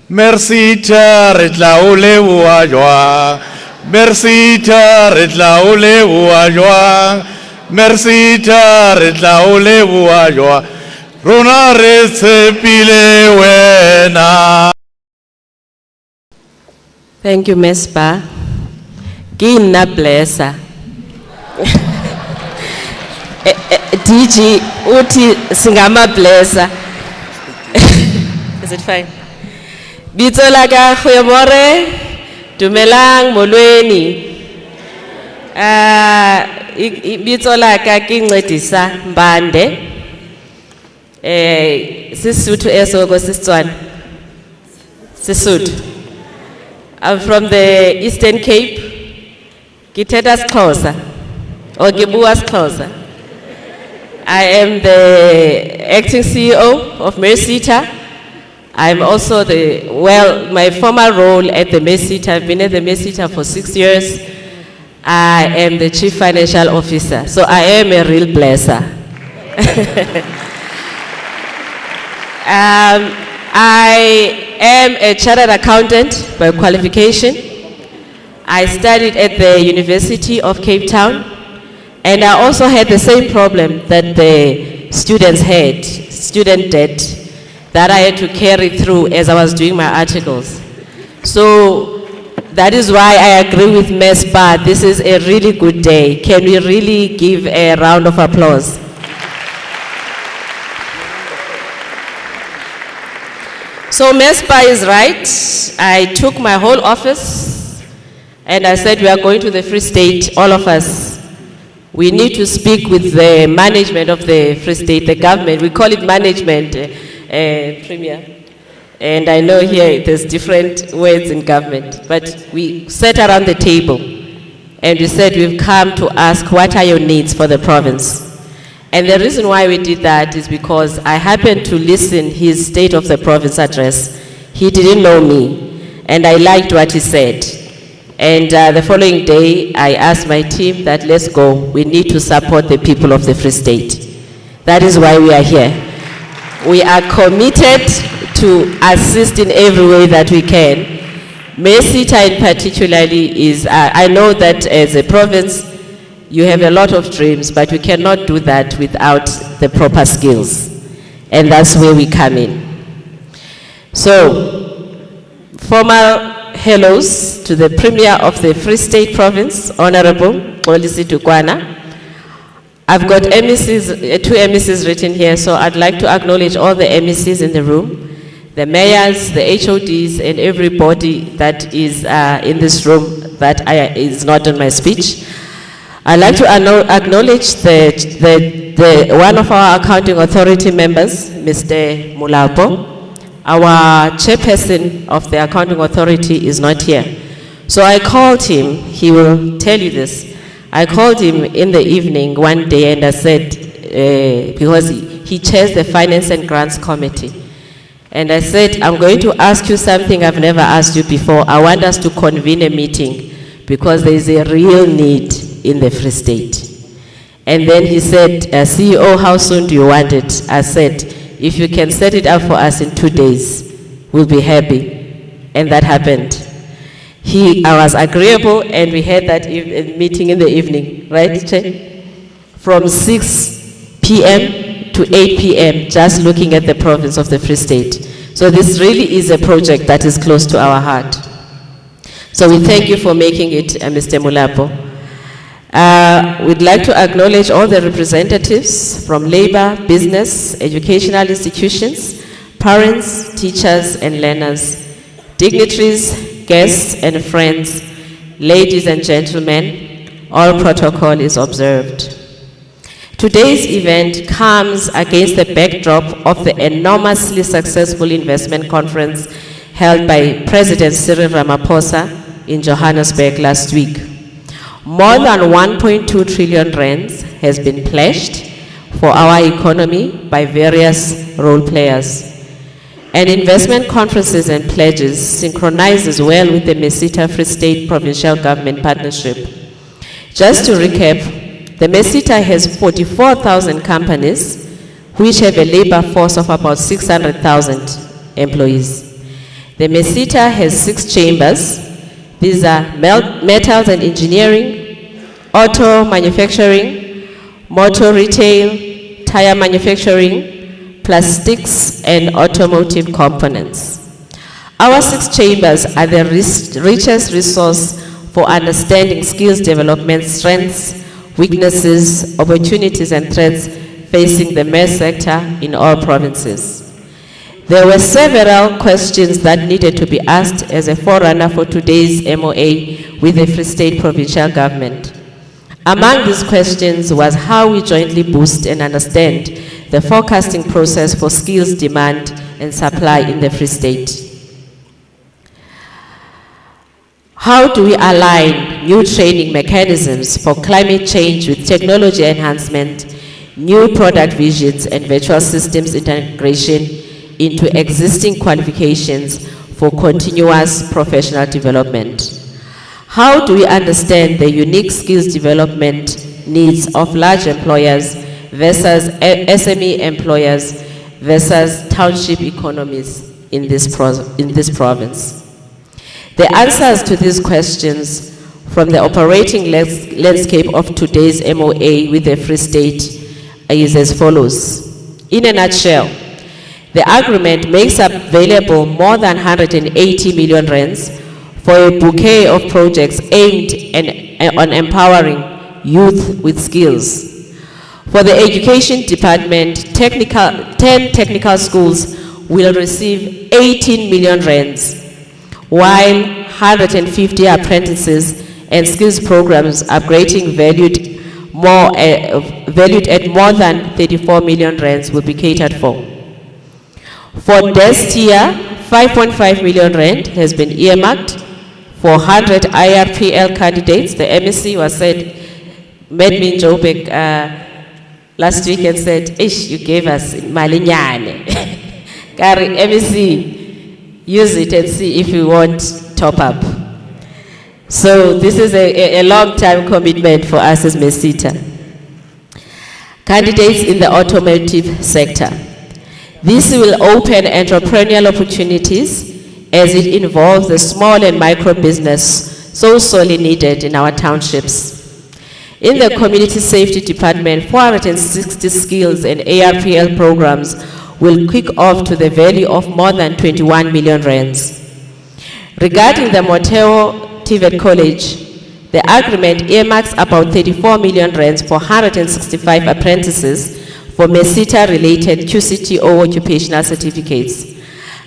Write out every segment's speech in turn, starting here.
merSETA re tla o leboha jwang, merSETA re tla o leboha jwang, merSETA re tla o leboha jwang, rona re tshepile wena. Thank you, Mespa. Kina blessa. DG uti singama blessa. Is it fine? Bitsola ka goeiemôre. Dumelang molweni. Bitsola ka ke Ncedisa Mbande. Sisuthu esoko sisitswana. Sisuthu. I'm from the Eastern Cape. Ngithetha isiXhosa or ngibuka isiXhosa. I am the acting CEO of merSETA. I'm also my former role at the merSETA, I've been at the merSETA for 6 years. I am the Chief Financial Officer, so I am a real blesser. I am a chartered accountant by qualification. I studied at the University of Cape Town, and I also had the same problem that the students had, student debt, that I had to carry through as I was doing my articles. So that is why I agree with Mespa. This is a really good day. Can we really give a round of applause? So Mespa is right. I took my whole office and I said we are going to the Free State, all of us. We need to speak with the management of the Free State, the government. We call it management, Premier. And I know here there's different words in government, but we sat around the table and we said we've come to ask what are your needs for the province. And the reason why we did that is because I happened to listen his State of the Province address. He didn't know me, and I liked what he said. And the following day, I asked my team that let's go. We need to support the people of the Free State. That is why we are here. We are committed to assist in every way that we can. merSETA in particularly is, I know that as a province, you have a lot of dreams, but you cannot do that without the proper skills. And that's where we come in. So, formal hellos to the Premier of the Free State Province, Honorable Xolisi Tukwana. I've got MECs, 2 MECs written here, so I'd like to acknowledge all the MECs in the room, the mayors, the HODs, and everybody that is in this room that is not on my speech. I'd like to acknowledge one of our accounting authority members, Mr. Mulapo. Our chairperson of the accounting authority is not here. So I called him, he will tell you this. I called him in the evening one day and I said, because he chairs the Finance and Grants Committee. And I said, I'm going to ask you something I've never asked you before. I want us to convene a meeting because there is a real need in the Free State. And then he said, CEO, how soon do you want it? I said, if you can set it up for us in 2 days, we'll be happy. And that happened. I was agreeable and we had that meeting in the evening, right, Che? From 6 p.m. to 8 p.m., just looking at the province of the Free State. So this really is a project that is close to our heart. So we thank you for making it, Mr. Mulapo. We'd like to acknowledge all the representatives from labor, business, educational institutions, parents, teachers, and learners, dignitaries, guests, and friends, ladies and gentlemen, all protocol is observed. Today's event comes against the backdrop of the enormously successful investment conference held by President Cyril Ramaphosa in Johannesburg last week. More than 1.2 trillion rands has been pledged for our economy by various role players. And investment conferences and pledges synchronizes well with the merSETA Free State Provincial Government Partnership. Just to recap, the merSETA has 44,000 companies which have a labor force of about 600,000 employees. The merSETA has 6 chambers. These are metals and engineering, auto manufacturing, motor retail, tire manufacturing, plastics, and automotive components. Our 6 chambers are the richest resource for understanding skills development, strengths, weaknesses, opportunities, and threats facing the merSETA in all provinces. There were several questions that needed to be asked as a forerunner for today's MOA with the Free State Provincial Government. Among these questions was how we jointly boost and understand the forecasting process for skills demand and supply in the Free State. How do we align new training mechanisms for climate change with technology enhancement, new product visions, and virtual systems integration into existing qualifications for continuous professional development? How do we understand the unique skills development needs of large employers versus SME employers versus township economies in this province? The answers to these questions from the operating landscape of today's MOA with the Free State is as follows. In a nutshell, the agreement makes available more than 180 million rands for a bouquet of projects aimed on empowering youth with skills. For the Education Department, 10 technical schools will receive 18 million rands, while 150 apprentices and skills programs upgrading valued at more than 34 million rands will be catered for. For this year, 5.5 million rand has been earmarked for 100 IRPL candidates. The MEC was met me in Joburg last week and said, "Ish, you gave us malinyane." Kari MEC, use it and see if you want top up. So this is a long-time commitment for us as merSETA. Candidates in the automotive sector. This will open entrepreneurial opportunities as it involves the small and micro business so sorely needed in our townships. In the Community Safety Department, 460 skills and ARPL programs will kick off to the value of more than 21 million rands. Regarding the Moteo TVET College, the agreement earmarks about 34 million rands for 165 apprentices for merSETA related QCTO occupational certificates,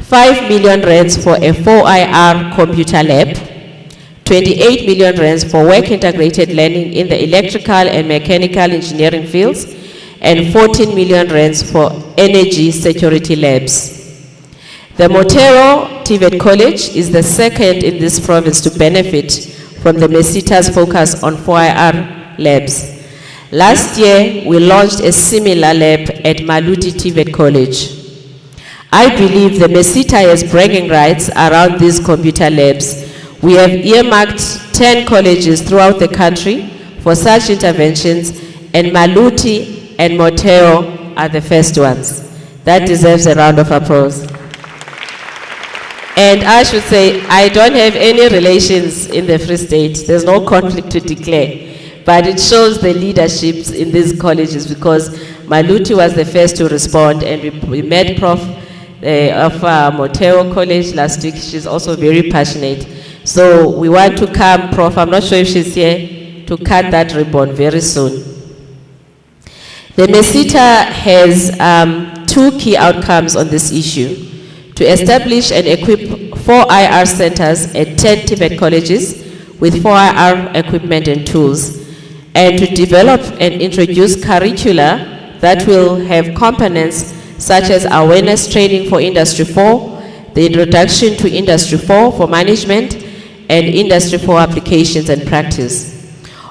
5 million rands for a 4IR computer lab, 28 million rands for work integrated learning in the electrical and mechanical engineering fields, and 14 million rands for energy security labs. The Motero TVET College is the second in this province to benefit from the merSETA's focus on 4IR labs. Last year, we launched a similar lab at Maluti TVET College. I believe the merSETA has bragging rights around these computer labs. We have earmarked 10 colleges throughout the country for such interventions, and Maluti and Motero are the first ones. That deserves a round of applause. And I should say, I don't have any relations in the Free State. There's no conflict to declare. But it shows the leaderships in these colleges, because Maluti was the first to respond, and we met Prof. Of Motero College last week. She's also very passionate. So we want to come, Prof. I'm not sure if she's here, to cut that ribbon very soon. The merSETA has 2 key outcomes on this issue: to establish and equip 4 IR centers at 10 TVET colleges with 4 IR equipment and tools, and to develop and introduce curricula that will have components such as awareness training for Industry 4, the introduction to Industry 4 for management, and Industry 4 applications and practice.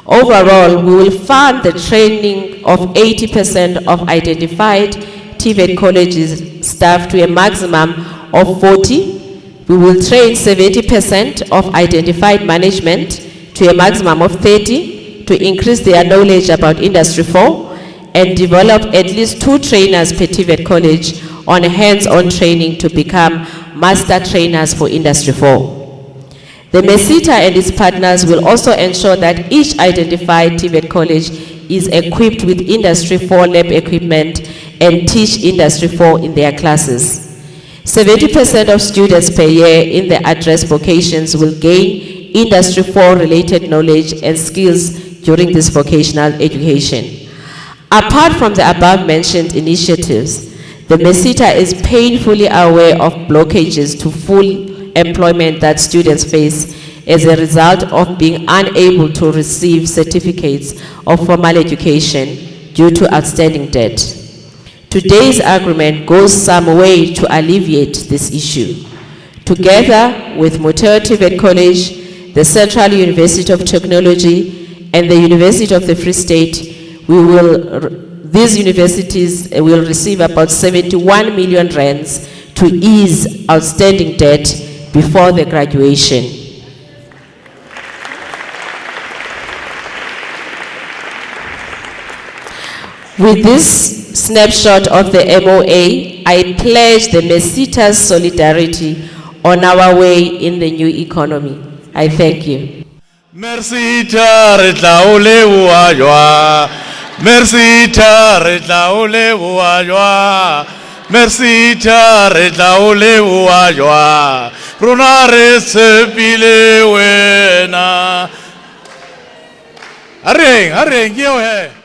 Overall, we will fund the training of 80% of identified TVET colleges staff to a maximum of 40. We will train 70% of identified management to a maximum of 30 to increase their knowledge about Industry 4, and develop at least 2 trainers per TVET college on hands-on training to become master trainers for Industry 4. The merSETA and its partners will also ensure that each identified TVET college is equipped with Industry 4 lab equipment and teach Industry 4 in their classes. 70% of students per year in the addressed vocations will gain Industry 4 related knowledge and skills during this vocational education. Apart from the above mentioned initiatives, the merSETA is painfully aware of blockages to full employment that students face as a result of being unable to receive certificates of formal education due to outstanding debt. Today's agreement goes some way to alleviate this issue. Together with Muteo TVET College, the Central University of Technology, and the University of the Free State, these universities will receive about 71 million rands to ease outstanding debt before the graduation. With this snapshot of the MOA, I pledge the merSETA's solidarity on our way in the new economy. I thank you. merSETA re tla o leboha jwang, merSETA re tla o leboha jwang, merSETA re tla o leboha jwang, rona re tshepile wena. Areng ke eo he.